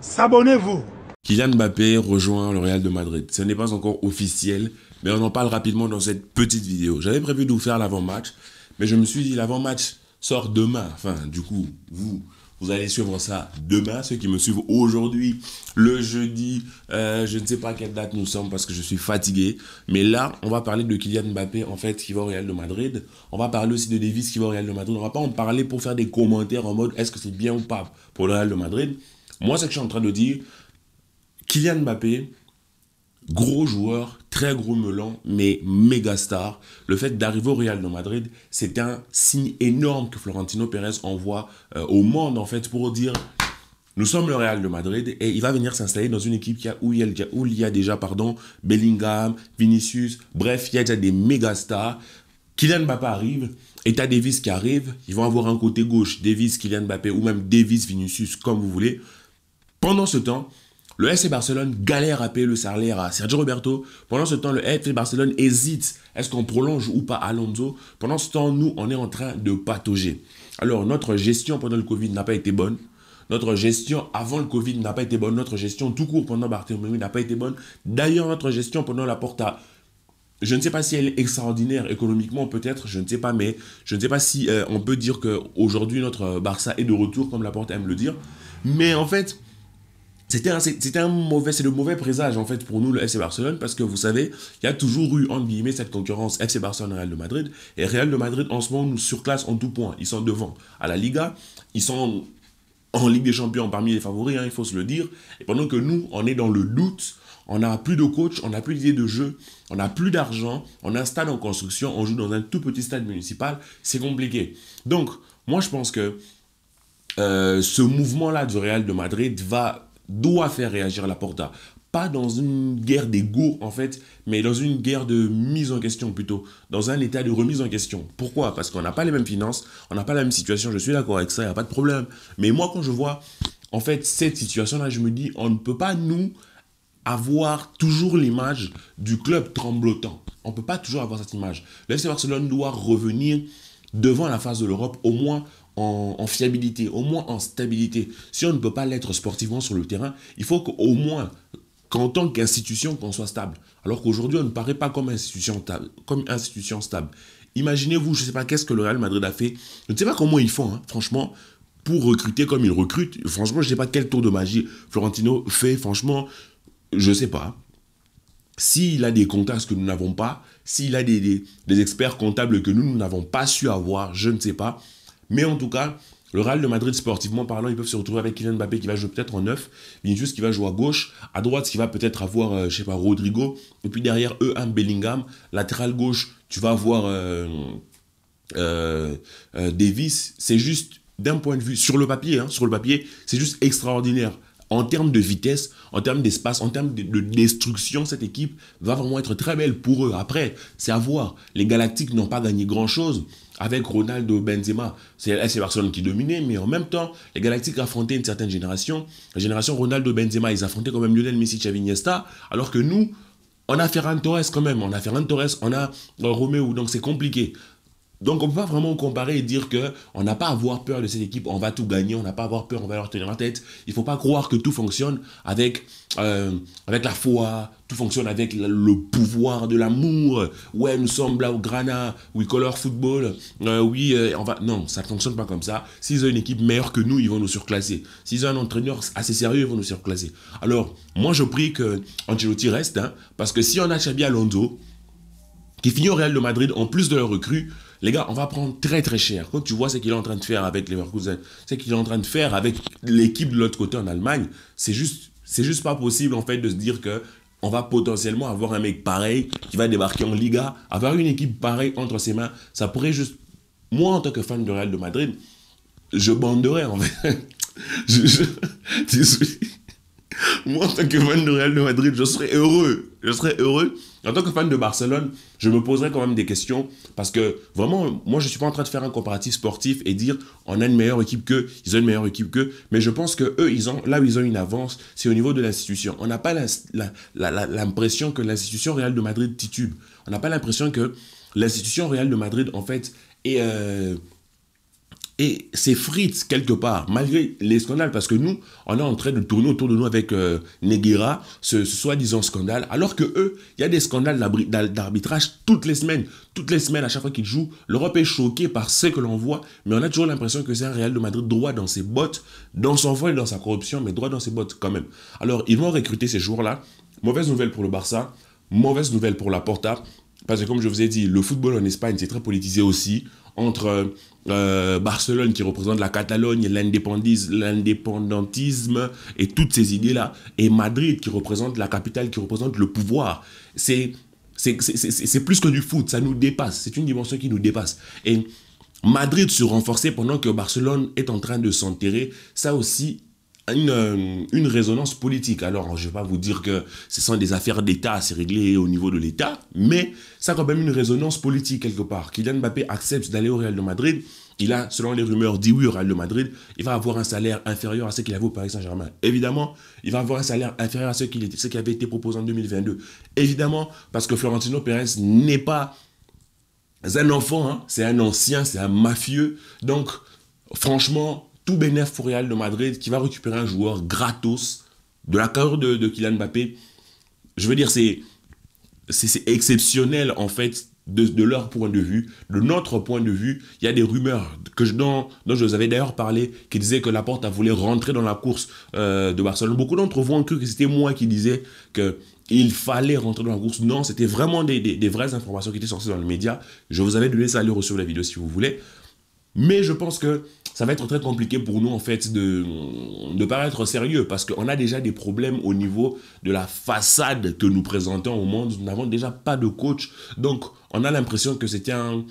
S'abonnez-vous. Kylian Mbappé rejoint le Real de Madrid. Ce n'est pas encore officiel, mais on en parle rapidement dans cette petite vidéo. J'avais prévu de vous faire l'avant-match, mais je me suis dit l'avant-match sort demain. Enfin, du coup, vous allez suivre ça demain. Ceux qui me suivent aujourd'hui, le jeudi, je ne sais pas à quelle date nous sommes parce que je suis fatigué. Mais là, on va parler de Kylian Mbappé, en fait, qui va au Real de Madrid. On va parler aussi de Davis qui va au Real de Madrid. On va pas en parler pour faire des commentaires en mode est-ce que c'est bien ou pas pour le Real de Madrid. Moi, ce que je suis en train de dire, Kylian Mbappé, gros joueur, très gros melon, mais méga star. Le fait d'arriver au Real de Madrid, c'est un signe énorme que Florentino Pérez envoie au monde, en fait, pour dire nous sommes le Real de Madrid et il va venir s'installer dans une équipe où il y a déjà Bellingham, Vinicius, bref, il y a déjà des méga stars. Kylian Mbappé arrive, et t'as Davis qui arrive, ils vont avoir un côté gauche, Davis, Kylian Mbappé, ou même Davis, Vinicius, comme vous voulez. Pendant ce temps, le FC Barcelone galère à payer le salaire à Sergio Roberto. Pendant ce temps, le FC Barcelone hésite. Est-ce qu'on prolonge ou pas Alonso? Pendant ce temps, nous, on est en train de patauger. Alors, notre gestion pendant le Covid n'a pas été bonne. Notre gestion avant le Covid n'a pas été bonne. Notre gestion tout court pendant Barthélemy n'a pas été bonne. D'ailleurs, notre gestion pendant la Porta, je ne sais pas si elle est extraordinaire économiquement, peut-être, je ne sais pas, mais je ne sais pas si on peut dire qu'aujourd'hui, notre Barça est de retour, comme la Porta aime le dire. Mais en fait, c'est le mauvais présage en fait pour nous le FC Barcelone parce que vous savez, il y a toujours eu entre guillemets cette concurrence FC Barcelone Real de Madrid et Real de Madrid en ce moment nous surclasse en tout point. Ils sont devant à la Liga, ils sont en Ligue des Champions parmi les favoris, hein, il faut se le dire. Et pendant que nous, on est dans le doute, on n'a plus de coach, on n'a plus d'idée de jeu, on n'a plus d'argent, on a un stade en construction, on joue dans un tout petit stade municipal, c'est compliqué. Donc, moi je pense que ce mouvement-là du Real de Madrid doit faire réagir Laporta. Pas dans une guerre d'ego, en fait, mais dans une guerre de mise en question plutôt. Dans un état de remise en question. Pourquoi? Parce qu'on n'a pas les mêmes finances, on n'a pas la même situation, je suis d'accord avec ça, il n'y a pas de problème. Mais moi, quand je vois, en fait, cette situation-là, je me dis, on ne peut pas, nous, avoir toujours l'image du club tremblotant. On ne peut pas toujours avoir cette image. Le FC Barcelone doit revenir devant la face de l'Europe, au moins en fiabilité, au moins en stabilité. Si on ne peut pas l'être sportivement sur le terrain, il faut qu'au moins, qu'en tant qu'institution, qu'on soit stable. Alors qu'aujourd'hui, on ne paraît pas comme institution stable. Imaginez-vous, je ne sais pas qu'est-ce que le Real Madrid a fait. Je ne sais pas comment ils font, hein, franchement, pour recruter comme ils recrutent. Franchement, je ne sais pas quel tour de magie Florentino fait. Franchement, je ne sais pas. S'il a des contacts que nous n'avons pas, s'il a des experts comptables que nous n'avons pas su avoir, je ne sais pas. Mais en tout cas, le Real de Madrid, sportivement parlant, ils peuvent se retrouver avec Kylian Mbappé qui va jouer peut-être en neuf, Vinicius qui va jouer à gauche, à droite qui va peut-être avoir, je sais pas, Rodrigo, et puis derrière eux, un Bellingham, latéral gauche, tu vas avoir Davis. C'est juste, d'un point de vue, sur le papier, c'est juste extraordinaire. En termes de vitesse, en termes d'espace, en termes de destruction, cette équipe va vraiment être très belle pour eux. Après, c'est à voir. Les Galactiques n'ont pas gagné grand-chose avec Ronaldo, Benzema. C'est Barcelone qui dominait, mais en même temps, les Galactiques affrontaient une certaine génération. La génération Ronaldo, Benzema, ils affrontaient quand même Lionel Messi, Xavi, Iniesta, alors que nous, on a Ferran Torres quand même. On a Ferran Torres, on a Romeo, donc c'est compliqué. Donc on ne peut pas vraiment comparer et dire qu'on n'a pas à avoir peur de cette équipe, on va tout gagner, on n'a pas à avoir peur, on va leur tenir la tête. Il ne faut pas croire que tout fonctionne avec la foi, tout fonctionne avec le pouvoir de l'amour. Ouais, nous sommes là au Grana, we color football, oui, on va... Non, ça ne fonctionne pas comme ça. S'ils ont une équipe meilleure que nous, ils vont nous surclasser. S'ils ont un entraîneur assez sérieux, ils vont nous surclasser. Alors, moi je prie que Ancelotti reste, hein, parce que si on a Xabi Alonso, qui finit au Real de Madrid, en plus de leur recrue, les gars, on va prendre très très cher. Quand tu vois ce qu'il est en train de faire avec Leverkusen, ce qu'il est en train de faire avec l'équipe de l'autre côté en Allemagne, c'est juste pas possible en fait de se dire que on va potentiellement avoir un mec pareil qui va débarquer en Liga, avoir une équipe pareille entre ses mains, ça pourrait juste... Moi, en tant que fan de Real de Madrid, je banderais en fait. je, Moi, en tant que fan de Real de Madrid, je serais heureux. Je serais heureux. En tant que fan de Barcelone, je me poserais quand même des questions parce que vraiment, moi, je ne suis pas en train de faire un comparatif sportif et dire on a une meilleure équipe qu'eux, ils ont une meilleure équipe qu'eux. Mais je pense que eux, là où ils ont une avance, c'est au niveau de l'institution. On n'a pas l'impression que l'institution Real de Madrid titube. On n'a pas l'impression que l'institution Real de Madrid, en fait, est et s'effrite quelque part, malgré les scandales, parce que nous, on est en train de tourner autour de nous avec Neguera, ce soi-disant scandale, alors que eux, il y a des scandales d'arbitrage toutes les semaines. Toutes les semaines, à chaque fois qu'ils jouent, l'Europe est choquée par ce que l'on voit, mais on a toujours l'impression que c'est un Real de Madrid droit dans ses bottes, dans son vol et dans sa corruption, mais droit dans ses bottes quand même. Alors, ils vont recruter ces joueurs-là. Mauvaise nouvelle pour le Barça, mauvaise nouvelle pour la Porta, parce que comme je vous ai dit, le football en Espagne, c'est très politisé aussi, entre Barcelone qui représente la Catalogne, l'indépendantisme et toutes ces idées-là, et Madrid qui représente la capitale, qui représente le pouvoir. C'est plus que du foot, ça nous dépasse, c'est une dimension qui nous dépasse. Et Madrid se renforcer pendant que Barcelone est en train de s'enterrer, ça aussi une résonance politique. Alors, je ne vais pas vous dire que ce sont des affaires d'État, c'est réglé au niveau de l'État, mais ça a quand même une résonance politique quelque part. Kylian Mbappé accepte d'aller au Real de Madrid. Il a, selon les rumeurs, dit oui au Real de Madrid. Il va avoir un salaire inférieur à ce qu'il avait au Paris Saint-Germain. Évidemment, il va avoir un salaire inférieur à ce qui avait été proposé en 2022. Évidemment, parce que Florentino Pérez n'est pas un enfant, hein. C'est un ancien, c'est un mafieux. Donc, franchement, tout bénéf pour Real de Madrid qui va récupérer un joueur gratos de la carrière de Kylian Mbappé. Je veux dire, c'est exceptionnel en fait de leur point de vue. De notre point de vue, il y a des rumeurs dont je vous avais d'ailleurs parlé qui disaient que Laporta voulait rentrer dans la course de Barcelone. Beaucoup d'entre vous ont cru que c'était moi qui disais qu'il fallait rentrer dans la course. Non, c'était vraiment des vraies informations qui étaient sorties dans les médias. Je vous avais donné ça, allez recevoir la vidéo si vous voulez. Mais je pense que ça va être très compliqué pour nous, en fait, de paraître sérieux, parce qu'on a déjà des problèmes au niveau de la façade que nous présentons au monde. Nous n'avons déjà pas de coach. Donc, on a l'impression que c'était un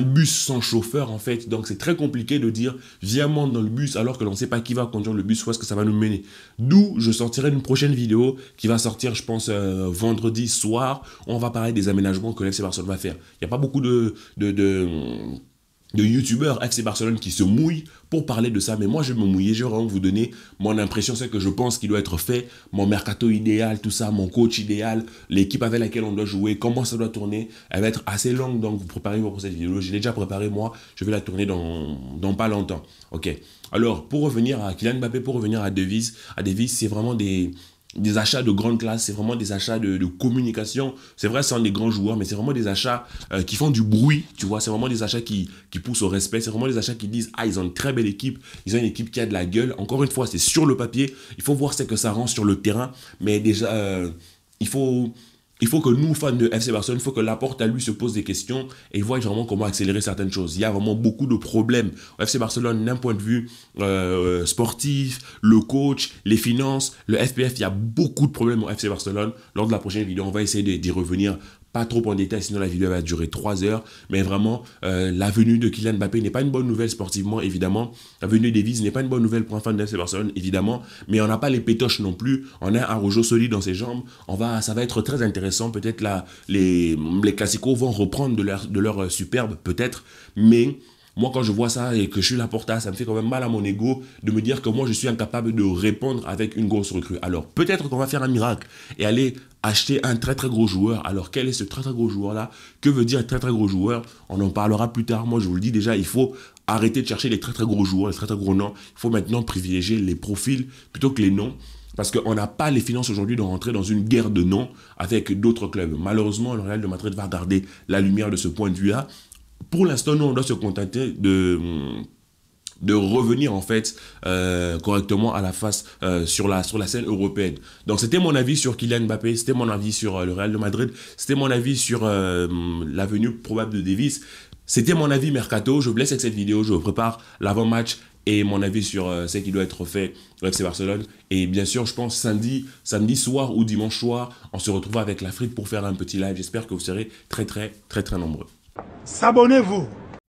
bus sans chauffeur, en fait. Donc, c'est très compliqué de dire, viens monte dans le bus, alors que l'on ne sait pas qui va conduire le bus, où est-ce que ça va nous mener. D'où, je sortirai une prochaine vidéo qui va sortir, je pense, vendredi soir. On va parler des aménagements que l'FC Barcelone va faire. Il n'y a pas beaucoup de youtubeurs FC Barcelone qui se mouillent pour parler de ça, mais moi je vais me mouiller, je vais vraiment vous donner mon impression, c'est que je pense qu'il doit être fait, mon mercato idéal, tout ça, mon coach idéal, l'équipe avec laquelle on doit jouer, comment ça doit tourner. Elle va être assez longue, donc vous préparez-vous pour cette vidéo. Je l'ai déjà préparée moi, je vais la tourner dans pas longtemps. Ok. Alors pour revenir à Kylian Mbappé, pour revenir à Davies, c'est vraiment des achats de grande classe, c'est vraiment des achats de communication. C'est vrai, c'est un des grands joueurs, mais c'est vraiment des achats qui font du bruit, tu vois. C'est vraiment des achats qui poussent au respect. C'est vraiment des achats qui disent, ah, ils ont une très belle équipe, ils ont une équipe qui a de la gueule. Encore une fois, c'est sur le papier. Il faut voir ce que ça rend sur le terrain. Mais déjà, il faut que nous, fans de FC Barcelone, il faut que Laporta, lui, se pose des questions et voit vraiment comment accélérer certaines choses. Il y a vraiment beaucoup de problèmes au FC Barcelone d'un point de vue sportif, le coach, les finances, le FPF. Il y a beaucoup de problèmes au FC Barcelone. Lors de la prochaine vidéo, on va essayer d'y revenir. Pas trop en détail, sinon la vidéo va durer 3 heures. Mais vraiment, la venue de Kylian Mbappé n'est pas une bonne nouvelle sportivement, évidemment. La venue de Davies n'est pas une bonne nouvelle pour un fan de FC Barcelone, évidemment. Mais on n'a pas les pétoches non plus. On a un Rojo solide dans ses jambes. Ça va être très intéressant. Peut-être là, les classicos vont reprendre de leur superbe, peut-être. Mais moi, quand je vois ça et que je suis Laporta, ça me fait quand même mal à mon ego de me dire que moi, je suis incapable de répondre avec une grosse recrue. Alors, peut-être qu'on va faire un miracle et aller acheter un très très gros joueur. Alors, quel est ce très très gros joueur-là? Que veut dire très très gros joueur? On en parlera plus tard. Moi, je vous le dis déjà, il faut arrêter de chercher les très très gros joueurs, les très très gros noms. Il faut maintenant privilégier les profils plutôt que les noms. Parce qu'on n'a pas les finances aujourd'hui de rentrer dans une guerre de noms avec d'autres clubs. Malheureusement, le Real de Madrid va garder la lumière de ce point de vue-là. Pour l'instant, nous, on doit se contenter de revenir en fait correctement à la face sur la scène européenne. Donc c'était mon avis sur Kylian Mbappé, c'était mon avis sur le Real de Madrid, c'était mon avis sur la venue probable de Davies, c'était mon avis mercato. Je vous laisse avec cette vidéo, je vous prépare l'avant-match et mon avis sur ce qui doit être fait au FC Barcelone. Et bien sûr, je pense samedi soir ou dimanche soir, on se retrouve avec l'Afrique pour faire un petit live. J'espère que vous serez très très très très nombreux. S'abonnez-vous.